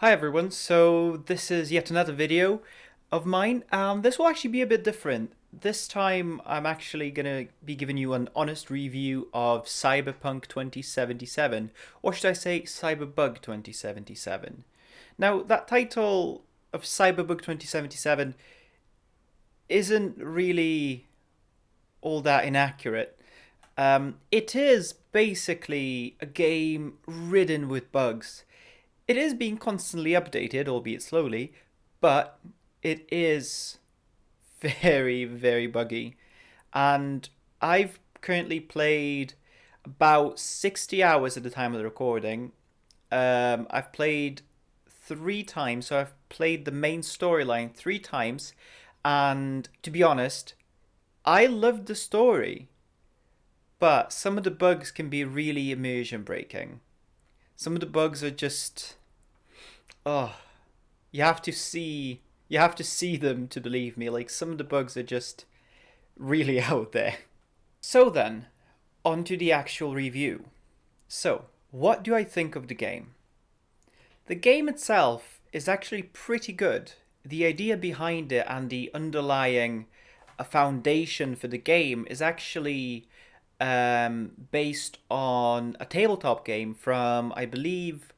Hi everyone, so this is yet another video of mine. This will actually be a bit different. This time I'm actually going to be giving you an honest review of Cyberpunk 2077, or should I say Cyberbug 2077. Now, that title of Cyberbug 2077 isn't really all that inaccurate. It is basically a game ridden with bugs. It is being constantly updated, albeit slowly, but it is very, very buggy. And I've currently played about 60 hours at the time of the recording. I've played three times, so I've played the main storyline three times. And to be honest, I loved the story, but some of the bugs can be really immersion breaking. Some of the bugs are just, oh, you have to see them to believe me. Like, some of the bugs are just really out there. So then, on to the actual review. So, what do I think of the game? The game itself is actually pretty good. The idea behind it and the underlying foundation for the game is actually based on a tabletop game from, I believe,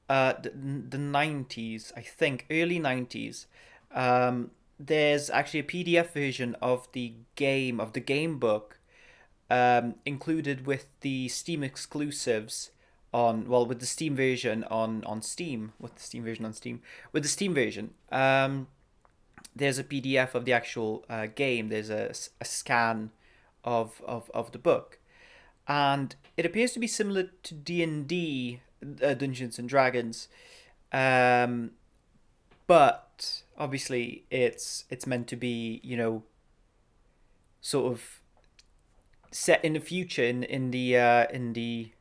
the 90s, I think, early 90s. There's actually a PDF version of the game book, included with the Steam exclusives with the Steam version on Steam, with the Steam version. There's a PDF of the actual game. There's a scan of the book, and it appears to be similar to D&D, Dungeons and Dragons, but obviously it's meant to be, sort of set in the future, in the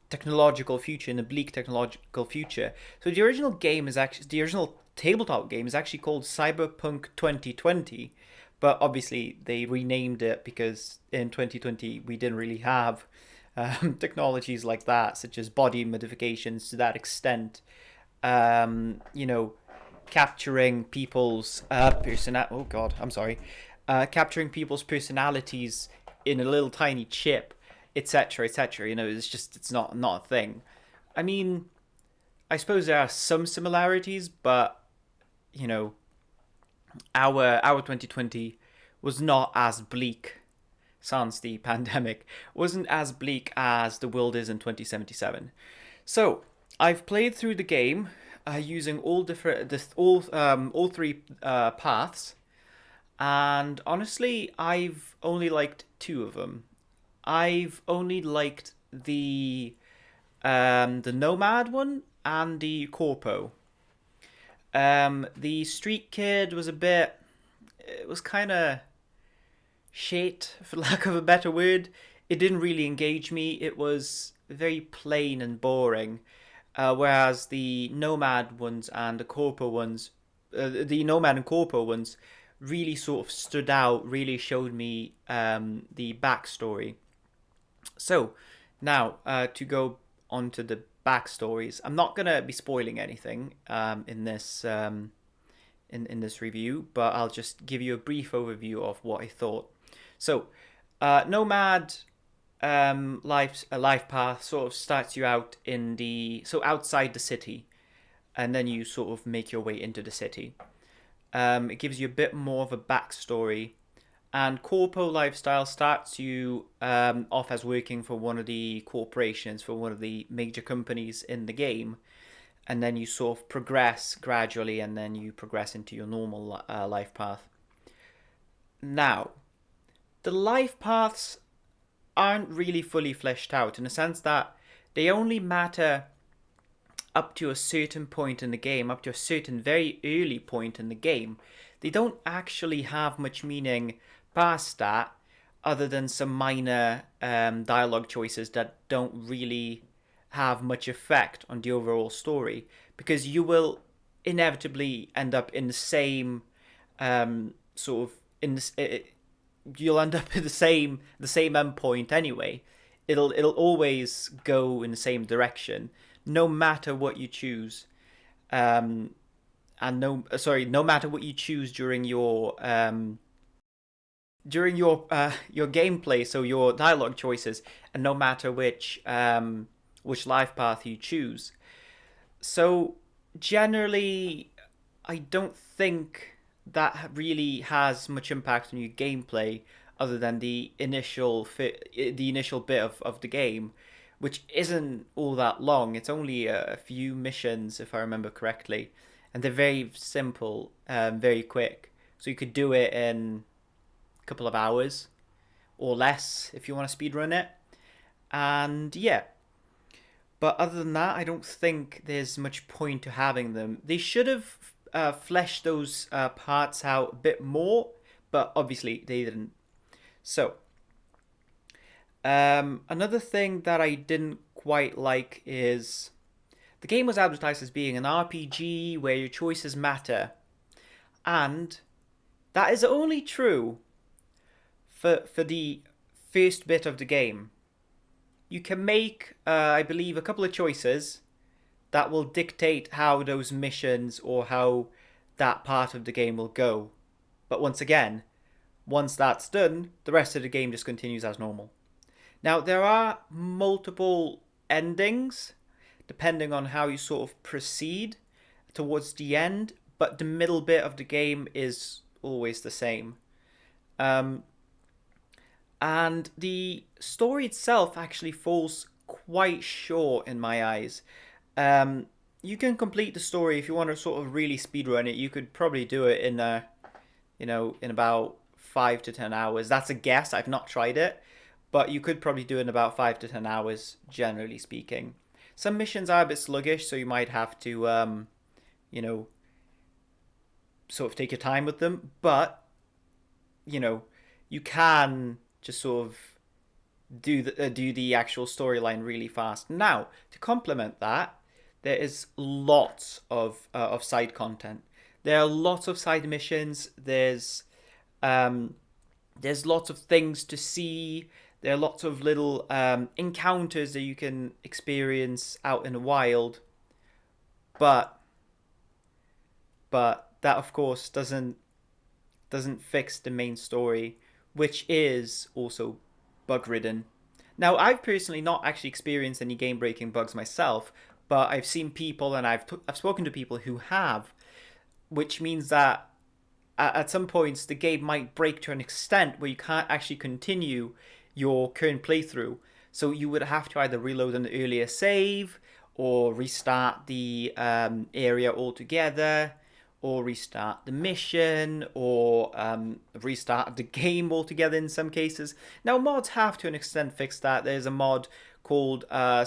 technological future, in the bleak technological future. So the original tabletop game is actually called Cyberpunk 2020, but obviously they renamed it because in 2020 we didn't really have technologies like that, such as body modifications to that extent. You know, capturing people's Oh God, I'm sorry. Capturing people's personalities in a little tiny chip, etc., etc. It's not a thing. I mean, I suppose there are some similarities, but you know, our 2020 was not as bleak. Sans the pandemic, wasn't as bleak as the world is in 2077. So I've played through the game using all three paths, and honestly, I've only liked two of them. I've only liked the Nomad one and the Corpo. The Street Kid was a bit. It was kind of shit, for lack of a better word. It didn't really engage me. It was very plain and boring. Whereas the Nomad and Corpo ones really sort of stood out, really showed me the backstory. So, now to go on to the backstories. I'm not gonna be spoiling anything in this review, but I'll just give you a brief overview of what I thought. So, Nomad life path sort of starts you out outside the city, and then you sort of make your way into the city. It gives you a bit more of a backstory, and Corpo lifestyle starts you off as working for one of the corporations, for one of the major companies in the game, and then you sort of progress gradually, and then you progress into your normal life path. Now, the life paths aren't really fully fleshed out, in the sense that they only matter up to a certain point in the game, up to a certain very early point in the game. They don't actually have much meaning past that, other than some minor dialogue choices that don't really have much effect on the overall story, because you will inevitably end up in the same sort of in this. You'll end up at the same endpoint anyway. It'll always go in the same direction, no matter what you choose. Um, and no matter what you choose during your gameplay, so your dialogue choices, and no matter which life path you choose. So generally, I don't think that really has much impact on your gameplay, other than the initial bit of the game, which isn't all that long. It's only a few missions, if I remember correctly, and they're very simple, very quick. So you could do it in a couple of hours or less if you want to speedrun it. And yeah, but other than that, I don't think there's much point to having them. They should have fleshed those parts out a bit more, but obviously they didn't. So, another thing that I didn't quite like is the game was advertised as being an RPG where your choices matter, and that is only true for the first bit of the game. You can make, I believe, a couple of choices that will dictate how those missions or how that part of the game will go. But once again, once that's done, the rest of the game just continues as normal. Now, there are multiple endings depending on how you sort of proceed towards the end, but the middle bit of the game is always the same. Um, and the story itself actually falls quite short in my eyes. Um, you can complete the story if you want to sort of really speedrun it. You could probably do it in about 5 to 10 hours. That's a guess. I've not tried it, but you could probably do it in about 5 to 10 hours, generally speaking. Some missions are a bit sluggish, so you might have to, you know, sort of take your time with them. But you know, you can just sort of do the actual storyline really fast. Now, to complement that, there is lots of side content. There are lots of side missions. Um, there's lots of things to see. There are lots of little encounters that you can experience out in the wild. But that of course doesn't fix the main story, which is also bug ridden. Now, I've personally not actually experienced any game breaking bugs myself, but I've seen people and I've spoken to people who have, which means that at some points the game might break to an extent where you can't actually continue your current playthrough. So you would have to either reload an earlier save or restart the area altogether, or restart the mission, or restart the game altogether in some cases. Now, mods have to an extent fixed that. There's a mod called, I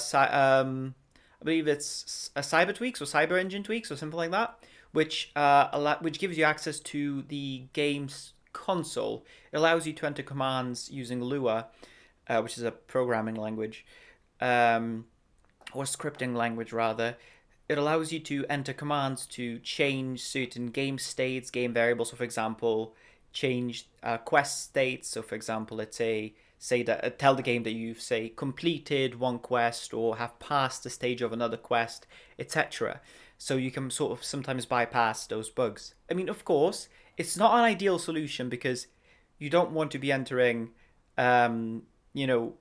believe it's a Cyber Tweaks or Cyber Engine Tweaks or something like that, which gives you access to the game's console. It allows you to enter commands using Lua, which is a programming language, or scripting language rather. It allows you to enter commands to change certain game states, game variables. So, for example, change quest states. So, for example, let's say that tell the game that you've say completed one quest or have passed the stage of another quest, etc. So you can sort of sometimes bypass those bugs. I mean, of course, it's not an ideal solution because you don't want to be entering, um, you know,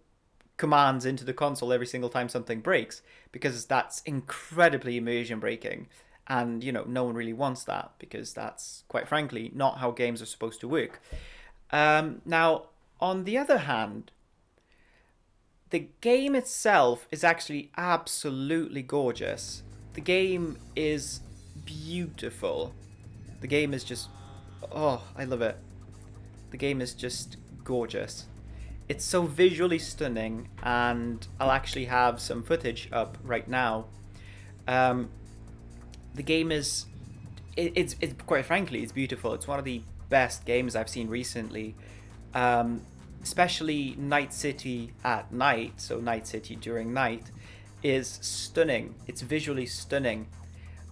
commands into the console every single time something breaks, because that's incredibly immersion breaking, and no one really wants that, because that's quite frankly not how games are supposed to work. Now, on the other hand, the game itself is actually absolutely gorgeous. The game is beautiful. The game is just, oh, I love it. The game is just gorgeous. It's so visually stunning, and I'll actually have some footage up right now. Um, the game is, it's quite frankly, it's beautiful. It's one of the best games I've seen recently. Especially Night City at night, so Night City during night, is stunning. It's visually stunning.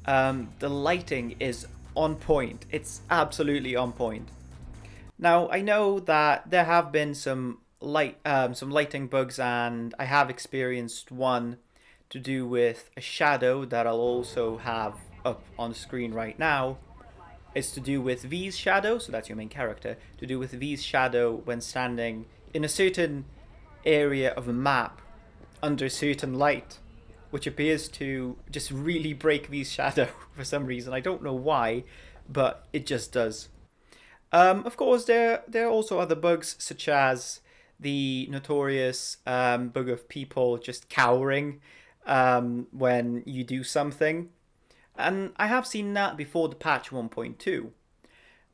The lighting is on point. It's absolutely on point. Now, I know that there have been some lighting bugs, and I have experienced one to do with a shadow that I'll also have up on screen right now is to do with V's shadow, so that's your main character, to do with V's shadow when standing in a certain area of a map under certain light, which appears to just really break V's shadow for some reason. I don't know why, but it just does. Of course, there are also other bugs, such as the notorious bug of people just cowering when you do something. And I have seen that before the patch 1.2.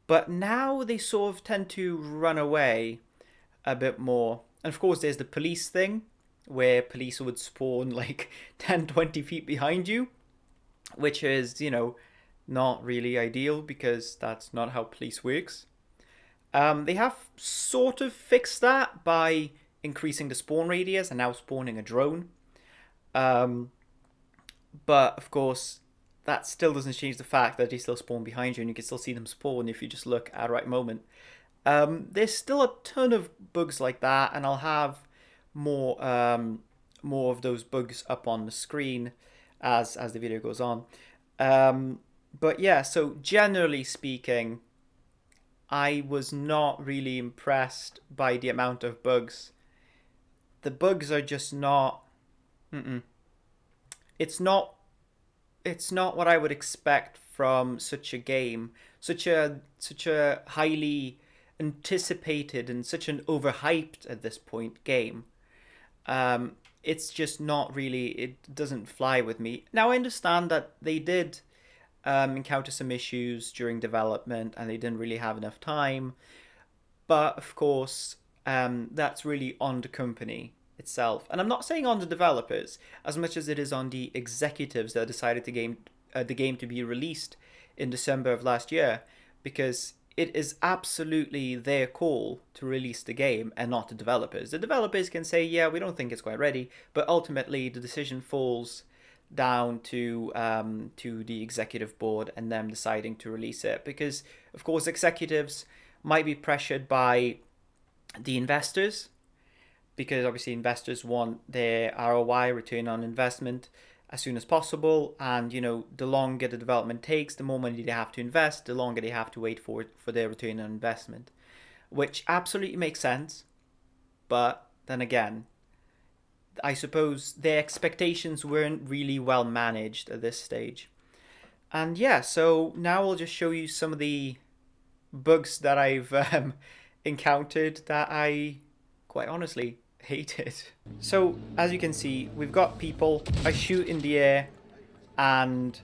But now they sort of tend to run away a bit more. And of course, there's the police thing, where police would spawn like 10, 20 feet behind you, which is, not really ideal because that's not how police works. They have sort of fixed that by increasing the spawn radius and now spawning a drone. But of course, that still doesn't change the fact that they still spawn behind you and you can still see them spawn if you just look at the right moment. There's still a ton of bugs like that, and I'll have more of those bugs up on the screen as the video goes on. But yeah, so generally speaking, I was not really impressed by the amount of bugs. The bugs are just not. It's not what I would expect from such a game, such a highly anticipated and such an overhyped at this point game. It's just not really. It doesn't fly with me. Now I understand that they did encounter some issues during development and they didn't really have enough time, but of course that's really on the company itself, and I'm not saying on the developers as much as it is on the executives that decided the game to be released in December of last year, because it is absolutely their call to release the game and not the developers. The developers can say, yeah, we don't think it's quite ready, but ultimately the decision falls down to the executive board and them deciding to release it, because of course executives might be pressured by the investors, because obviously investors want their ROI, return on investment, as soon as possible, and the longer the development takes, the more money they have to invest, the longer they have to wait for their return on investment, which absolutely makes sense. But then again, I suppose their expectations weren't really well managed at this stage. And yeah, so now I'll just show you some of the bugs that I've encountered that I quite honestly hated. So as you can see, we've got people. I shoot in the air and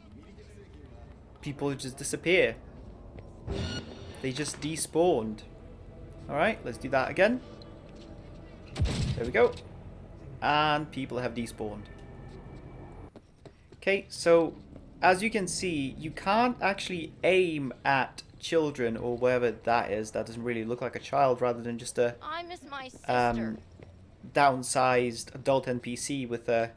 people just disappear. They just despawned. Alright, let's do that again. There we go. And people have despawned. Okay, so as you can see, you can't actually aim at children or whatever that is. That doesn't really look like a child, rather than just a I miss my sister. Downsized adult NPC with a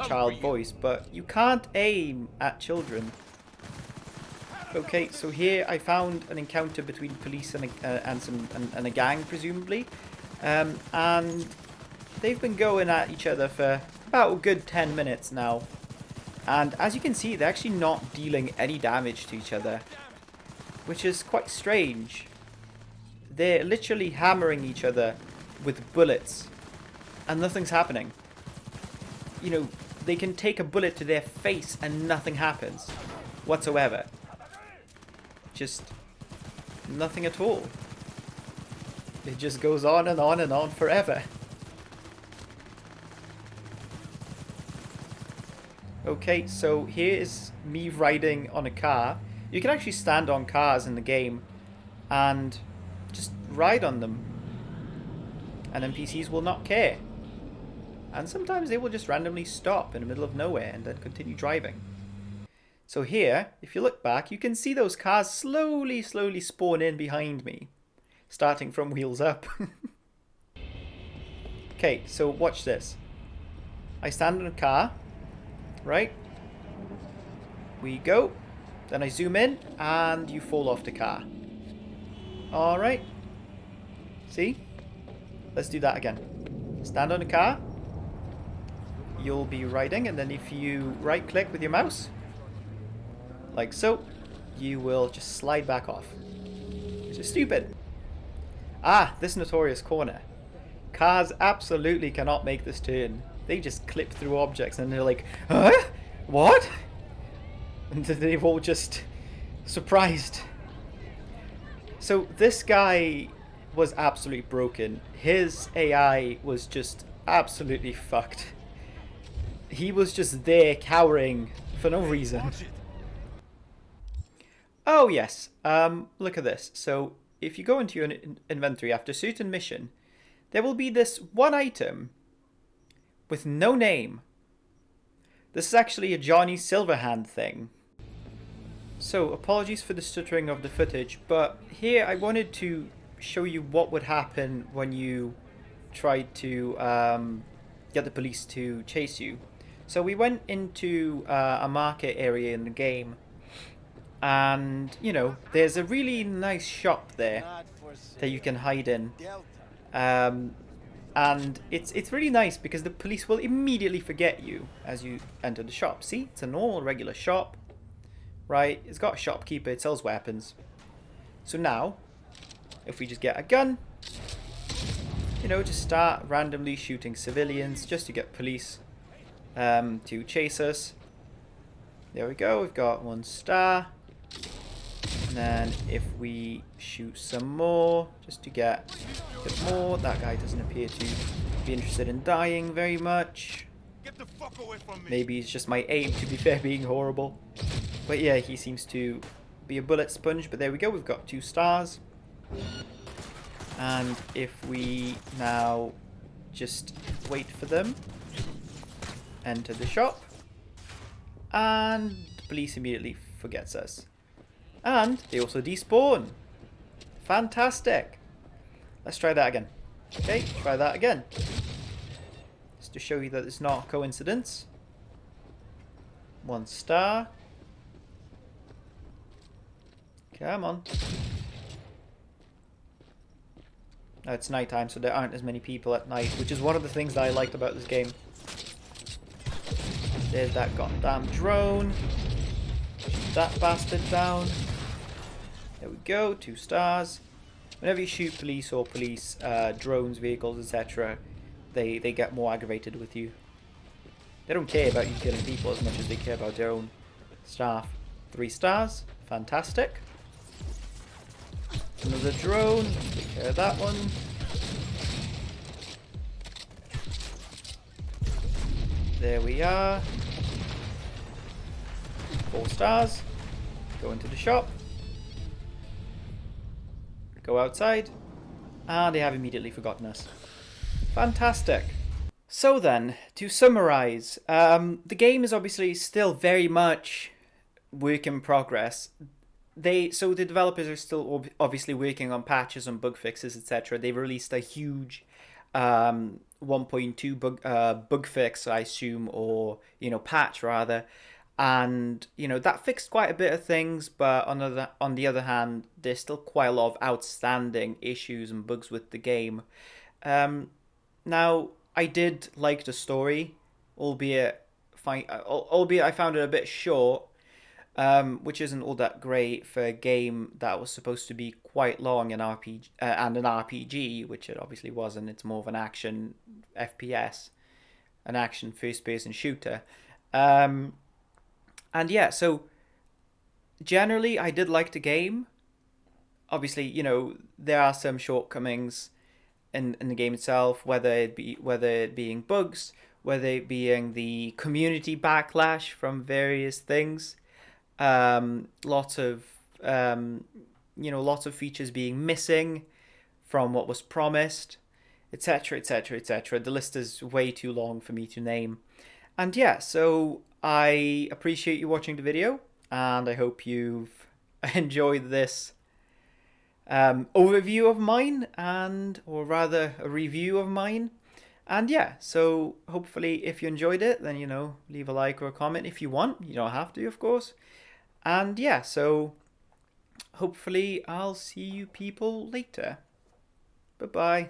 child voice. But you can't aim at children. Okay, so here I found an encounter between police and a gang, presumably, and they've been going at each other for about a good 10 minutes now. And as you can see, they're actually not dealing any damage to each other, which is quite strange. They're literally hammering each other with bullets, and nothing's happening. They can take a bullet to their face and nothing happens whatsoever. Just nothing at all. It just goes on and on and on forever. Okay, so here is me riding on a car. You can actually stand on cars in the game and just ride on them, and NPCs will not care. And sometimes they will just randomly stop in the middle of nowhere and then continue driving. So here, if you look back, you can see those cars slowly spawn in behind me, starting from wheels up. Okay, so watch this. I stand in a car, right? We go. Then I zoom in, and you fall off the car. Alright. See? Let's do that again. Stand on the car. you'll be riding, and then if you right click with your mouse, like so, you will just slide back off. Which is stupid. Ah, this notorious corner. Cars absolutely cannot make this turn. They just clip through objects and they're like, huh? What? And they've all just surprised. So this guy was absolutely broken. His AI was just absolutely fucked. He was just there cowering for no reason. Oh yes, look at this. So if you go into your inventory after a certain mission, there will be this one item with no name. This is actually a Johnny Silverhand thing. So apologies for the stuttering of the footage, but here I wanted to show you what would happen when you tried to get the police to chase you. So we went into a market area in the game, and you know, there's a really nice shop there that you can hide in, and it's really nice because the police will immediately forget you as you enter the shop. See, it's a normal regular shop, right? It's got a shopkeeper, it sells weapons. So now if we just get a gun, you know, just start randomly shooting civilians just to get police to chase us. There we go, we've got 1 star. And then if we shoot some more, just to get a bit more, that guy doesn't appear to be interested in dying very much. Get the fuck away from me. Maybe it's just my aim, to be fair, being horrible. But yeah, he seems to be a bullet sponge. But there we go, we've got 2 stars. And if we now just wait for them, enter the shop, and the police immediately forgets us. And they also despawn. Fantastic. Let's try that again. Okay, try that again. Just to show you that it's not a coincidence. 1 star. Come on. Now it's nighttime, so there aren't as many people at night, which is one of the things that I liked about this game. There's that goddamn drone. Shoot that bastard down. There we go, 2 stars. Whenever you shoot police or police drones, vehicles, etc., they get more aggravated with you. They don't care about you killing people as much as they care about their own staff. 3 stars, fantastic. Another drone, take care of that one. There we are. 4 stars. Go into the shop. Go outside. And they have immediately forgotten us. Fantastic. So then, to summarize, the game is obviously still very much work in progress. So the developers are still obviously working on patches and bug fixes, etc. They've released a huge 1.2 bug fix, I assume, or patch rather, and that fixed quite a bit of things. But on the other hand, there's still quite a lot of outstanding issues and bugs with the game. Now, I did like the story, albeit I found it a bit short. Which isn't all that great for a game that was supposed to be quite long and an RPG, which it obviously wasn't. It's more of an action FPS, an action first-person shooter. And yeah, so generally I did like the game. Obviously, there are some shortcomings in the game itself, whether it being bugs, whether it being the community backlash from various things. Lots of features being missing from what was promised, etc., etc., etc. The list is way too long for me to name. And yeah, so I appreciate you watching the video, and I hope you've enjoyed this overview of mine, or rather a review of mine. And yeah, so hopefully if you enjoyed it, then leave a like or a comment if you want. You don't have to, of course. And yeah, so hopefully I'll see you people later. Bye-bye.